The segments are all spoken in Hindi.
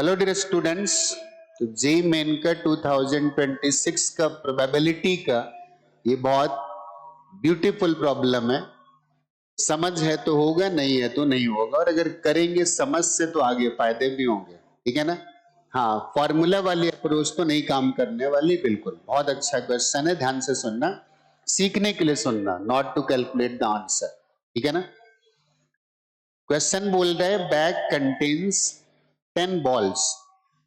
हेलो डियर स्टूडेंट्स, तो जेई मेन का 2026 का प्रोबेबिलिटी का ये बहुत ब्यूटीफुल प्रॉब्लम है। समझ है तो होगा, नहीं है तो नहीं होगा, और अगर करेंगे समझ से तो आगे फायदे भी होंगे। ठीक है ना? हाँ, फॉर्मूला वाली अप्रोच तो नहीं काम करने वाली। बिल्कुल बहुत अच्छा क्वेश्चन है, ध्यान से सुनना, सीखने के लिए सुनना, not to calculate the answer. ठीक है ना? क्वेश्चन बोल रहा है bag contains 10 balls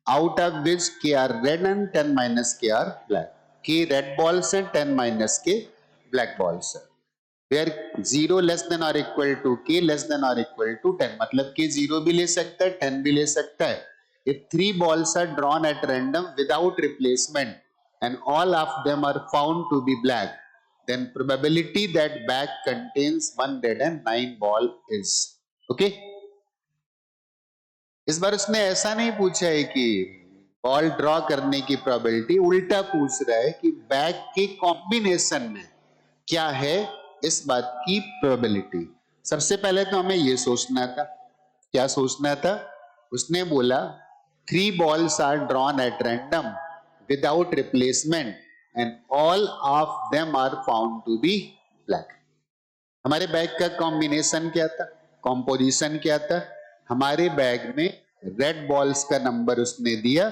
out of which k are red and 10 minus k are black. k red balls है, 10 minus k black balls है। where 0 less than or equal to k less than or equal to 10, मतलब k 0 भी ले सकता है, 10 भी ले सकता है। if 3 balls are drawn at random without replacement and all of them are found to be black, then probability that bag contains 1 red and 9 ball is okay? इस बार उसने ऐसा नहीं पूछा है कि बॉल ड्रॉ करने की प्रोबेबिलिटी, उल्टा पूछ रहा है कि बैग के कॉम्बिनेशन में क्या है इस बात की प्रोबेबिलिटी। सबसे पहले तो हमें यह सोचना था, क्या सोचना था? उसने बोला 3 balls are drawn at random without replacement and all of them are found to be black. हमारे बैग का कॉम्बिनेशन क्या था, कॉम्पोजिशन क्या था? हमारे बैग में रेड बॉल्स का नंबर उसने दिया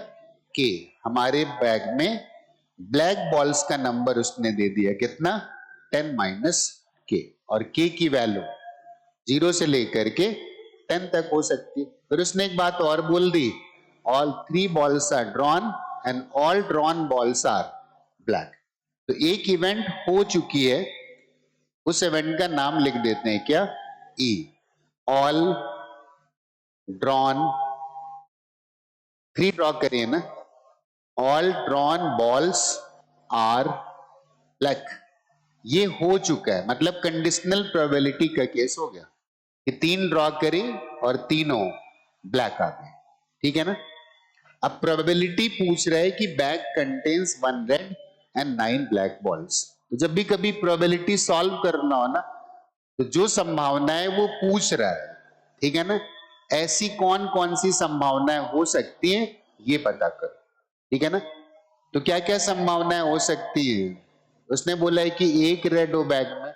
के, हमारे बैग में ब्लैक बॉल्स का नंबर उसने दे दिया कितना? 10 माइनस के, और के की वैल्यू 0 से लेकर के 10 तक हो सकती है। फिर उसने एक बात और बोल दी, all 3 balls are drawn and all drawn balls are black. तो एक इवेंट हो चुकी है, उस इवेंट का नाम लिख देते हैं क्या? ई। ऑल ड्रॉन, 3 ड्रॉ करिए ना, all drawn balls are black. ये हो चुका है, मतलब कंडीशनल प्रोबेबिलिटी का केस हो गया कि 3 ड्रॉ करी और तीनों ब्लैक आ गए। ठीक है ना? अब प्रोबेबिलिटी पूछ रहा है कि bag contains 1 red and 9 black balls. तो जब भी कभी प्रोबेबिलिटी सॉल्व करना हो ना, तो जो संभावना है वो पूछ रहा है। ठीक है ना? ऐसी कौन कौन सी संभावनाएं हो सकती हैं ये पता करो। ठीक है ना? तो क्या क्या संभावनाएं हो सकती है? उसने बोला है कि एक रेड हो बैग में,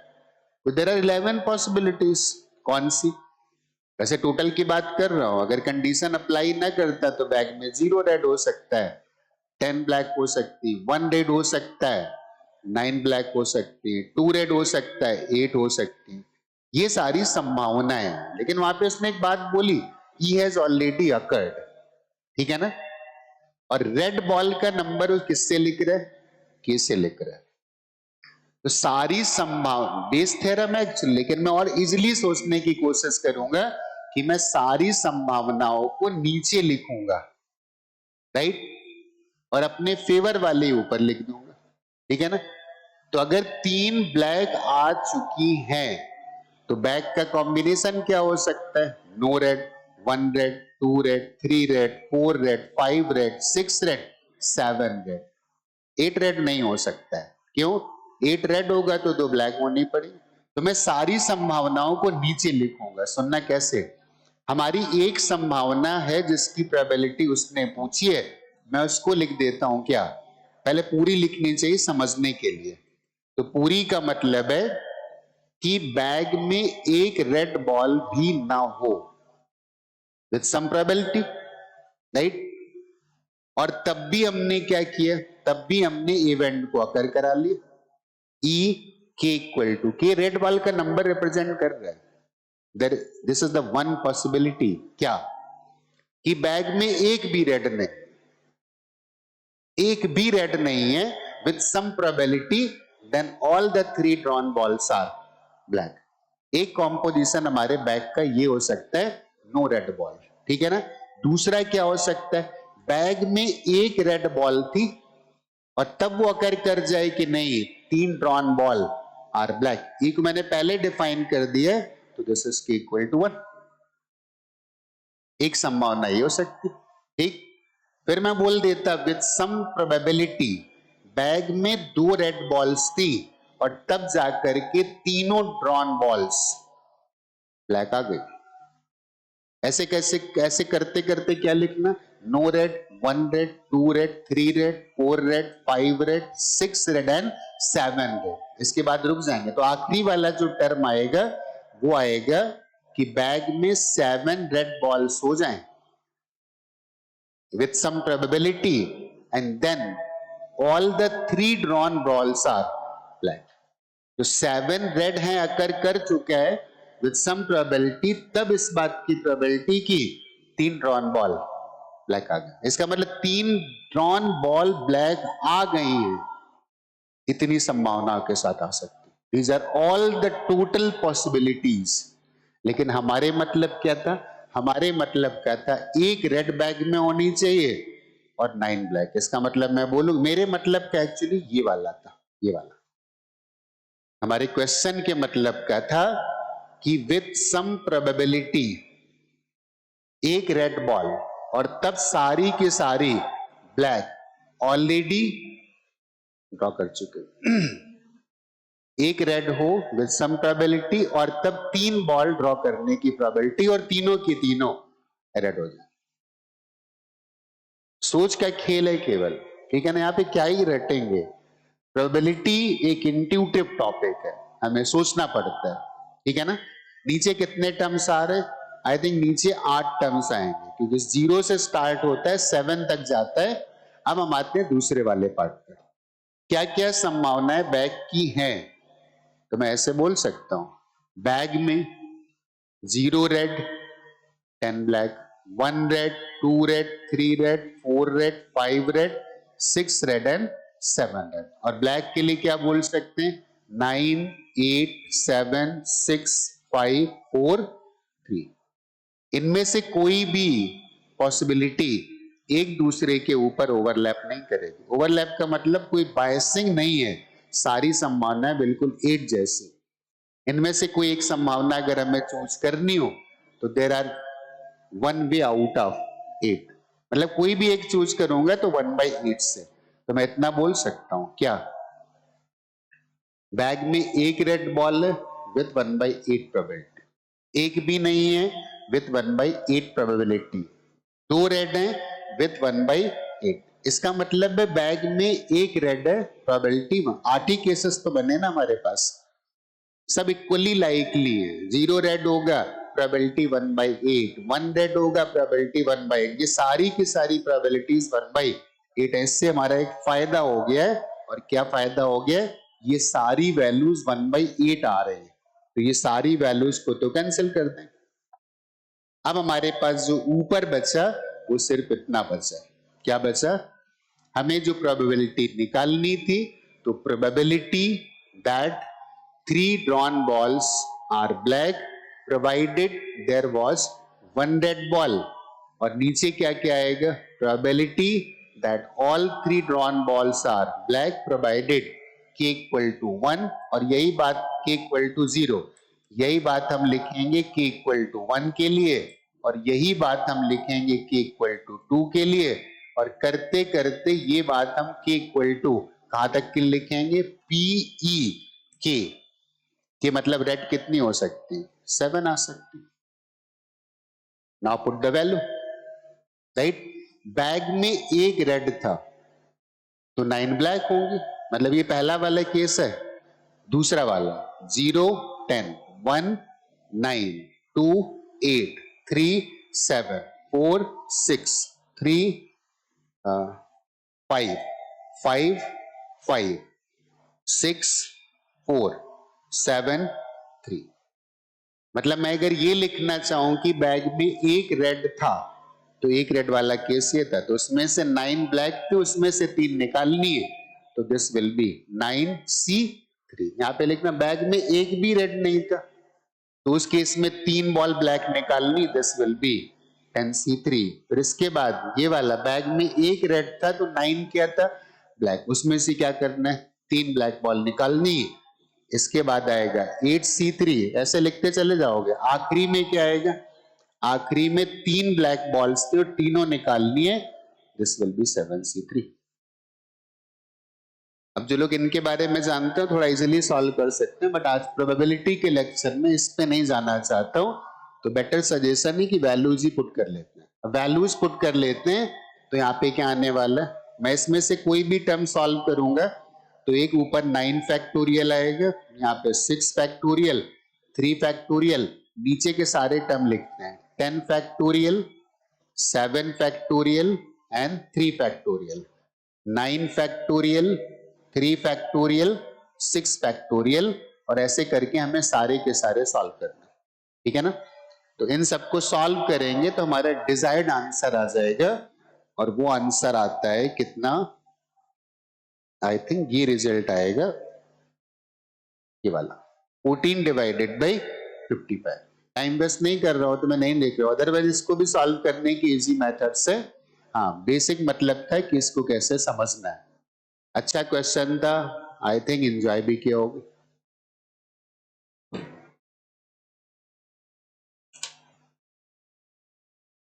तो देयर आर 11 पॉसिबिलिटीज। कौन सी? वैसे टोटल की बात कर रहा हूं, अगर कंडीशन अप्लाई ना करता तो बैग में 0 रेड हो सकता है, 10 ब्लैक हो सकती है, 1 रेड हो सकता है, 9 ब्लैक हो सकती है, 2 रेड हो सकता है, 8 हो सकती है। ये सारी संभावनाएं हैं। लेकिन वहां पे उसने एक बात बोली, ही हैज ऑलरेडी अकर्ड। ठीक है ना? और रेड बॉल का नंबर वो किससे लिख रहा है? के से लिख रहा है। तो सारी संभावना बेस थ्योरम है, लेकिन मैं और इजीली सोचने की कोशिश करूंगा कि मैं सारी संभावनाओं को नीचे लिखूंगा, राइट, और अपने फेवर वाले ऊपर लिख दूंगा। ठीक है ना? तो अगर 3 ब्लैक आ चुकी हैं तो बैग का कॉम्बिनेशन क्या हो सकता है? No red, 1 red, 2 red, 3 red, 4 red, 5 red, 6 red, 7 red. 8 red नहीं हो सकता है। क्यों? 8 रेड होगा तो 2 ब्लैक होनी पड़ेगी। तो मैं सारी संभावनाओं को नीचे लिखूंगा। सुनना कैसे? हमारी एक संभावना है जिसकी प्रोबेबिलिटी उसने पूछी है, मैं उसको लिख देता हूं क्या? पहले पूरी लिखनी चाहिए समझने के लिए। तो पूरी का मतलब है कि बैग में एक रेड बॉल भी ना हो विथ सम प्रोबेबिलिटी, राइट। और तब भी हमने क्या किया? तब भी हमने इवेंट को अकर करा लिया। ई के इक्वल टू के रेड बॉल का नंबर रिप्रेजेंट कर रहा है। This is the one possibility, क्या? कि बैग में एक भी रेड नहीं, एक भी रेड नहीं है with some probability, then all the 3 drawn balls are black. एक कॉम्पोजिशन हमारे बैग का ये हो सकता है, नो रेड बॉल। ठीक है ना? दूसरा क्या हो सकता है? बैग में एक रेड बॉल थी और तब वो अकर कर जाए कि नहीं 3 ड्रॉन बॉल आर ब्लैक। एक मैंने पहले डिफाइन कर दिया, तो दिस इज के इक्वल टू 1। एक संभावना ये हो सकती। ठीक, फिर मैं बोल देता विथ सम प्रोबेबिलिटी बैग में 2 रेड बॉल्स थी और तब जाकर के तीनों ड्रॉन बॉल्स ब्लैक आ गई। ऐसे कैसे, कैसे करते करते क्या लिखना? No red, 1 red, 2 red, 3 red, 4 red, 5 red, 6 red and 7 red. इसके बाद रुक जाएंगे तो आखिरी वाला जो टर्म आएगा वो आएगा कि बैग में 7 रेड बॉल्स हो जाएं with some probability and then all the 3 drawn balls are black। तो 7 रेड हैं अकर कर चुका है with some probability, तब इस बात की probability की 3 drawn ball ब्लैक आ गया। इसका मतलब 3 ड्रॉन बॉल ब्लैक आ गई हैं, इतनी संभावनाओं के साथ आ सकती। These are all the total possibilities. लेकिन हमारे मतलब क्या था? हमारे मतलब क्या था? एक रेड बैग में होनी चाहिए और 9 ब्लैक। इसका मतलब मैं बोलूं, मेरे मतलब क्या एक्चुअली ये वाला था, ये वाला। हमारे क्वेश्चन के मतलब क्या था कि विथ सम प्रोबेबिलिटी एक रेड बॉल और तब सारी की सारी ब्लैक ऑलरेडी ड्रॉ कर चुके। एक रेड हो विद सम प्रोबेबिलिटी और तब 3 बॉल ड्रॉ करने की प्रोबेबिलिटी और तीनों की तीनों रेड हो जाए। सोच का खेल है केवल, ठीक है ना? यहां पे क्या ही रटेंगे। प्रोबेबिलिटी एक इंट्यूटिव टॉपिक है, हमें सोचना पड़ता है, ठीक है ना? नीचे कितने टर्म्स आ रहे? आई थिंक नीचे 8 टर्म्स आएंगे, क्योंकि 0 से स्टार्ट होता है 7 तक जाता है। अब हम आते हैं दूसरे वाले पार्ट पर। क्या क्या संभावनाएं बैग की हैं? तो मैं ऐसे बोल सकता हूं, बैग में 0 red 10 black, 1 red, 2 red, 3 red, 4 red, 5 red, 6 red and 7 red. और ब्लैक के लिए क्या बोल सकते हैं? 9 8 7 6 5 4 3। इनमें से कोई भी पॉसिबिलिटी एक दूसरे के ऊपर ओवरलैप नहीं करेगी। ओवरलैप का मतलब कोई बायसिंग नहीं है, सारी संभावनाएं बिल्कुल एक जैसी। इनमें से कोई एक संभावना अगर हमें चूज करनी हो तो there are 1 way out of 8, मतलब कोई भी एक चूज करूंगा तो 1/8 से। तो मैं इतना बोल सकता हूं, क्या बैग में एक रेड बॉल है विथ 1/8 प्रोबेबिलिटी, एक भी नहीं है विथ 1/8 प्रोबेबिलिटी, 2 रेड है विथ 1/8। इसका मतलब है बैग में एक रेड है, प्रोबेबिलिटी 8 ही केसेस तो बने ना हमारे पास, सब इक्वली लाइकली है। 0 रेड होगा प्रोबेबिलिटी 1/8, 1 रेड होगा प्रोबेबिलिटी 1/8, ये सारी की सारी प्रोबेबिलिटीज 1/8। इससे हमारा एक फायदा हो गया है। और क्या फायदा हो गया? ये सारी वैल्यूज 1/8 आ रहे हैं, तो ये सारी वैल्यूज को तो कैंसिल कर दें। अब हमारे पास जो ऊपर बचा वो सिर्फ इतना बचा। क्या बचा? हमें जो प्रोबेबिलिटी निकालनी थी, तो probability that 3 drawn balls are black provided there was 1 red ball। और नीचे क्या क्या आएगा? probability that all 3 drawn balls are black provided k equal to 1, और यही बात k equal to 0, यही बात हम लिखेंगे k equal to 1 के लिए, और यही बात हम लिखेंगे k equal to 2 के लिए। और करते करते ये बात हम k equal to कहां तक की लिखेंगे? PE k, कि मतलब रेड कितनी हो सकती? 7 आ सकती। Now put the value, right? Bag में एक रेड था तो 9 ब्लैक होंगे, मतलब ये पहला वाला केस है। दूसरा वाला 0 10 1 9 2 8 3 7 4 6 3 5 5 5 6 4 7 3। मतलब मैं अगर ये लिखना चाहूं कि बैग में एक रेड था, तो एक रेड वाला केस ये था, तो उसमें से 9 ब्लैक थे, उसमें से 3 निकालनी है, तो दिस विल बी 9C3। यहां पे लिखना बैग में एक भी रेड नहीं था, तो उस केस में 3 बॉल ब्लैक निकालनी, दिस विल बी 10C3। फिर इसके बाद ये वाला बैग में एक रेड था तो 9 क्या था? ब्लैक, उसमें से क्या करना है? 3 ब्लैक बॉल निकालनी। इसके बाद आएगा 8C3, ऐसे लिखते चले जाओगे। आखिरी में क्या आएगा? आखिरी में 3 ब्लैक बॉल्स थे और तीनों निकालनी है, दिस विल बी 7C3। अब जो लोग इनके बारे में जानते हो थोड़ा इजीली सॉल्व कर सकते हैं, बट आज प्रोबेबिलिटी के लेक्चर में इस पे नहीं जाना चाहता हूं, तो बेटर सजेशन है कि वैल्यूज ही पुट कर लेते हैं। वैल्यूज पुट कर लेते हैं तो यहाँ पे क्या आने वाला है, मैं इसमें से कोई भी टर्म सॉल्व करूंगा तो एक ऊपर 9 फैक्टोरियल आएगा, यहाँ पे 6 फैक्टोरियल, 3 फैक्टोरियल, नीचे के सारे टर्म लिखते हैं 10 factorial, 7 factorial and 3 factorial, 9 factorial, 3 factorial, 6 factorial, और ऐसे करके हमें सारे के सारे सॉल्व करना, ठीक है ना। तो इन सबको सॉल्व करेंगे तो हमारा डिजायर्ड आंसर आ जाएगा, और वो आंसर आता है कितना, आई थिंक ये रिजल्ट आएगा ये वाला 14 डिवाइडेड बाई 55। टाइम वेस्ट नहीं कर रहा हो तो मैं नहीं देख रहा हूं, अदरवाइज इसको भी सॉल्व करने की इजी मेथड से, हाँ बेसिक मतलब था कि इसको कैसे समझना है। अच्छा क्वेश्चन था, आई थिंक एंजॉय भी किया होगा।